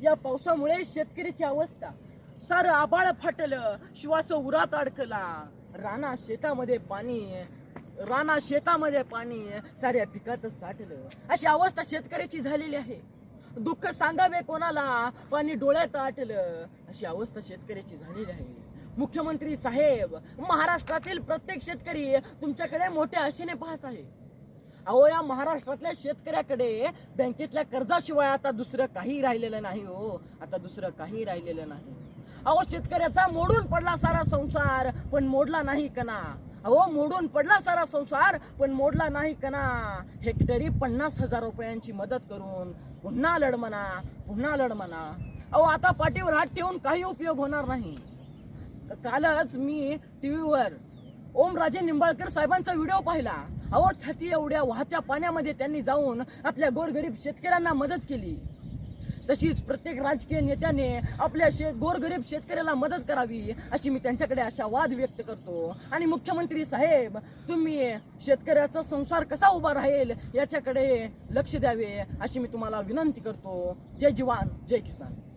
या पावसामुळे शेतकऱ्याची अवस्था, सारं आबाळ फाटलं, श्वास उरात अडकला, राणा शेतामध्ये पाणी साऱ्या पिकात साठलं, अशी अवस्था शेतकऱ्याची झालेली आहे. दुःख सांगावे कोणाला, पाणी डोळ्यात आटलं, अशी अवस्था शेतकऱ्याची झालेली आहे. मुख्यमंत्री साहेब, महाराष्ट्रातील प्रत्येक शेतकरी तुमच्याकडे मोठ्या आशेने पाहत आहे. अहो, या महाराष्ट्रातल्या शेतकऱ्याकडे बँकेतल्या कर्जाशिवाय आता दुसरं काही राहिलेलं नाही हो, आता दुसरं काही राहिलेलं नाही. अहो, शेतकऱ्याचा मोडून पडला सारा संसार पण मोडला नाही कणा. अहो, मोडून पडला सारा संसार पण मोडला नाही कणा. हेक्टरी 50,000 रुपयांची मदत करून पुन्हा लढ म्हणा. अहो, आता पाठीवर हात ठेवून काही उपयोग होणार नाही. कालच मी टीव्हीवर ओमराजे निंबाळकर साहेबांचा व्हिडिओ पाहिला. अहो, छाती एवढ्या वाहत्या पाण्यामध्ये त्यांनी जाऊन आपल्या गोरगरीब शेतकऱ्यांना मदत केली. तशीच प्रत्येक राजकीय नेत्याने आपल्या गोरगरीब शेतकऱ्याला मदत करावी, अशी मी त्यांच्याकडे आशावाद व्यक्त करतो. आणि मुख्यमंत्री साहेब, तुम्ही शेतकऱ्याचा संसार कसा उभा राहील याच्याकडे लक्ष द्यावे, अशी मी तुम्हाला विनंती करतो. जय जवान, जय किसान.